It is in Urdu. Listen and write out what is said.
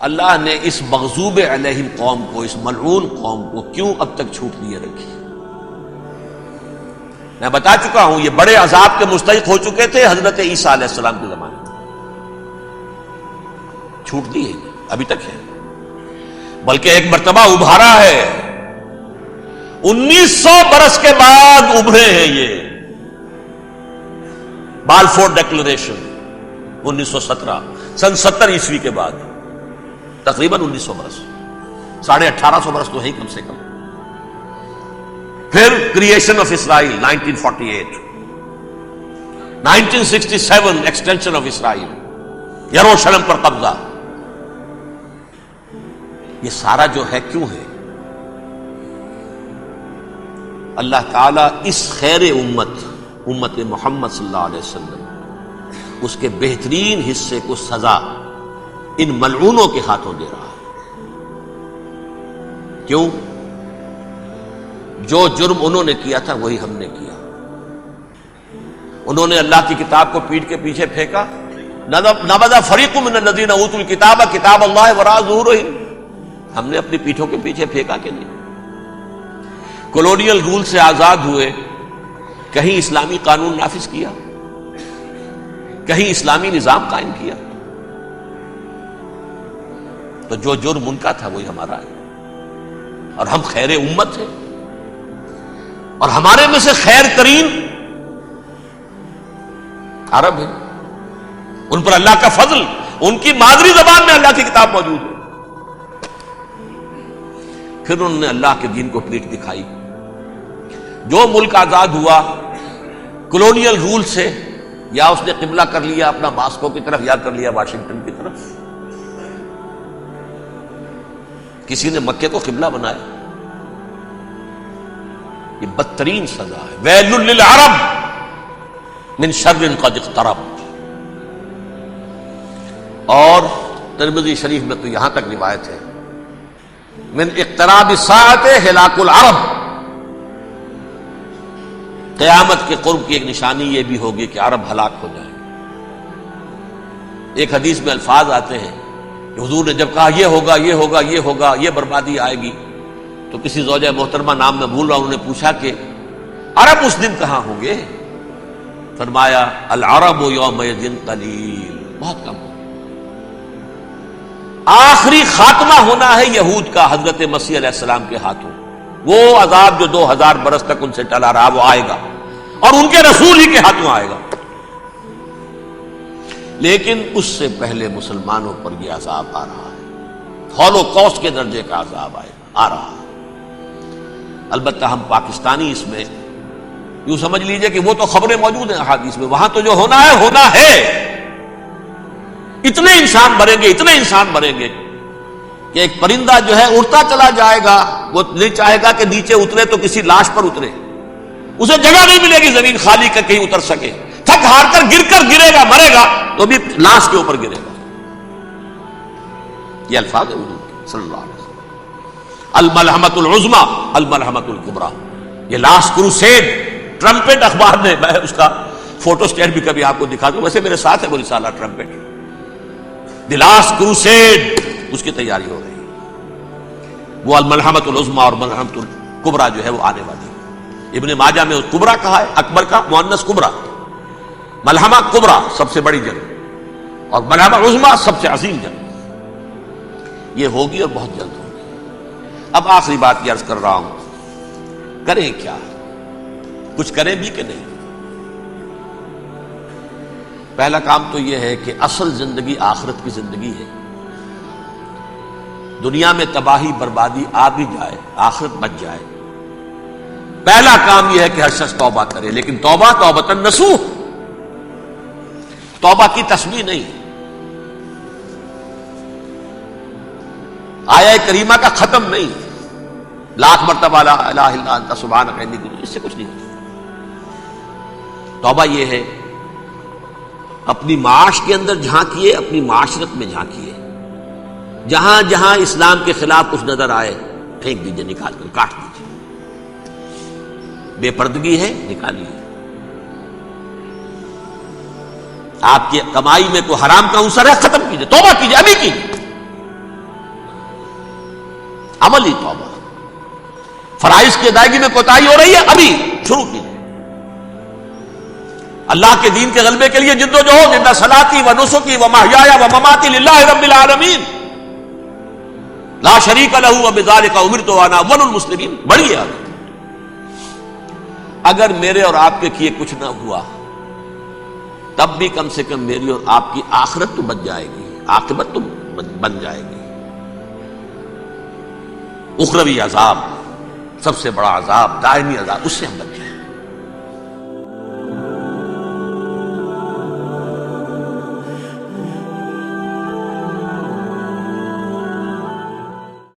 اللہ نے اس مغضوب علیہم قوم کو، اس ملعون قوم کو کیوں اب تک چھوٹ دیے رکھی؟ میں بتا چکا ہوں یہ بڑے عذاب کے مستحق ہو چکے تھے حضرت عیسیٰ علیہ السلام کے زمانے میں، چھوٹ دی ہے ابھی تک ہے، بلکہ ایک مرتبہ ابھارا ہے، 1900 برس کے بعد ابھرے ہیں یہ، بالفور ڈکلریشن 1917 سن 70 عیسوی کے بعد، تقریباً 1900 برس، 1850 برس تو ہے ہی کم سے کم۔ پھر creation of Israel 1948، 1967 extension of Israel, یروشلم پر قبضہ، یہ سارا جو ہے کیوں ہے؟ اللہ تعالیٰ اس خیر امت محمد صلی اللہ علیہ وسلم، اس کے بہترین حصے کو سزا ان ملعونوں کے ہاتھوں دے رہا ہے۔ کیوں؟ جو جرم انہوں نے کیا تھا وہی ہم نے کیا۔ انہوں نے اللہ کی کتاب کو پیٹھ کے پیچھے پھینکا، نبذ فریق من الذین اوتوا الکتاب کتاب اللہ وراء ظہورہم، ہم نے اپنی پیٹھوں کے پیچھے پھینکا کہ نہیں؟ کولونیل رول سے آزاد ہوئے، کہیں اسلامی قانون نافذ کیا، کہیں اسلامی نظام قائم کیا، تو جو جرم ان کا تھا وہی ہمارا ہے، اور ہم خیر امت ہیں، اور ہمارے میں سے خیر ترین عرب ہیں، ان پر اللہ کا فضل، ان کی مادری زبان میں اللہ کی کتاب موجود ہے، پھر انہوں نے اللہ کے دین کو پیٹھ دکھائی۔ جو ملک آزاد ہوا کولونیل رول سے، یا اس نے قبلہ کر لیا اپنا ماسکو کی طرف یا کر لیا واشنگٹن کی طرف، کسی نے مکے کو قبلہ بنایا، یہ بدترین سزا ہے۔ ویل للعرب من شر قد اقترب۔ اور ترمذی شریف میں تو یہاں تک روایت ہے، من اقتراب الساعۃ ہلاک العرب، قیامت کے قرب کی ایک نشانی یہ بھی ہوگی کہ عرب ہلاک ہو جائیں۔ ایک حدیث میں الفاظ آتے ہیں کہ حضور نے جب کہا یہ ہوگا یہ ہوگا یہ ہوگا، یہ بربادی آئے گی، تو کسی زوجہ محترمہ نام میں بھول رہا ہوں، انہوں نے پوچھا کہ عرب اس دن کہاں ہوں گے؟ فرمایا العرب یومئذ قلیل، بہت کم۔ آخری خاتمہ ہونا ہے یہود کا حضرت مسیح علیہ السلام کے ہاتھوں، وہ عذاب جو 2000 برس تک ان سے ٹلا رہا وہ آئے گا، اور ان کے رسول ہی کے ہاتھوں آئے گا۔ لیکن اس سے پہلے مسلمانوں پر یہ عذاب آ رہا ہے، ہولوکاسٹ کے درجے کا عذاب آ رہا ہے۔ البتہ ہم پاکستانی اس میں یوں سمجھ لیجئے کہ وہ تو خبریں موجود ہیں احادیث میں، وہاں تو جو ہونا ہے، اتنے انسان مریں گے، اتنے انسان مریں گے کہ ایک پرندہ جو ہے اڑتا چلا جائے گا، وہ نہیں چاہے گا کہ نیچے اترے تو کسی لاش پر اترے، اسے جگہ نہیں ملے گی زمین خالی کر کہیں اتر سکے، تھک ہار کر گرے گا، مرے گا تو بھی لاش کے اوپر گرے گا۔ یہ الفاظ ہے حضور کے صلی اللہ علیہ وسلم۔ الملحمۃ العظمی الملحمۃ الکبریٰ، یہ لاسٹ کروسیڈ، ٹرمپٹ اخبار نے، میں اس کا فوٹو اسٹیٹ بھی کبھی آپ کو دکھا دوں، ویسے میرے ساتھ ہے وہ رسالہ ٹرمپٹ، دی لاسٹ کروسیڈ، اس کی تیاری ہو رہی ہے۔ وہ الملحمۃ العظمی اور ملحمۃ الکبریٰ جو ہے وہ آنے والی ہے۔ ابن ماجہ میں کبریٰ کہا ہے، اکبر کا مؤنث کبریٰ، ملحمہ کبریٰ سب سے بڑی جنگ، اور ملحمہ عظمی سب سے عظیم جنگ، یہ ہوگی اور بہت جلد ہوگی۔ اب آخری بات یہ عرض کر رہا ہوں، کریں کیا؟ کچھ کریں بھی کہ نہیں؟ پہلا کام تو یہ ہے کہ اصل زندگی آخرت کی زندگی ہے۔ دنیا میں تباہی بربادی آ بھی جائے، آخرت بچ جائے، پہلا کام یہ ہے کہ ہر شخص توبہ کرے، لیکن توبہ توبۃ نصوح، توبہ کی تسمیح نہیں، آیہ کریمہ کا ختم نہیں، لاکھ مرتبہ لا الہ الا انت سبحانک انی کنت، اس سے کچھ نہیں ہوتا۔ توبہ یہ ہے اپنی معاش کے اندر جھانکیے، اپنی معاشرت میں جھانکیے، جہاں جہاں اسلام کے خلاف کچھ نظر آئے پھینک دیجئے، نکال کر کاٹ دیجئے، بے پردگی ہے نکالیے، آپ کی کمائی میں کوئی حرام کا عنصر ہے ختم کیجئے، توبہ کیجئے، ابھی کیجئے، عملی توبہ. فرائض کی ادائیگی میں کوتاہی ہو رہی ہے، ابھی شروع کیجیے. اللہ کے دین کے غلبے کے لیے جدوجہد. ان صلاتی و نسکی و محیایا و مماتی للہ رب العالمین لا شریک لہ وبذالک امرت وانا اول المسلمین. بڑھیے آگے. اگر میرے اور آپ کے کیے کچھ نہ ہوا تب بھی کم سے کم میری اور آپ کی آخرت تو بچ جائے گی، عاقبت تو بن جائے گی. اخروی عذاب، سب سے بڑا عذاب، دائمی عذاب، اس سے ہم بچ جائیں.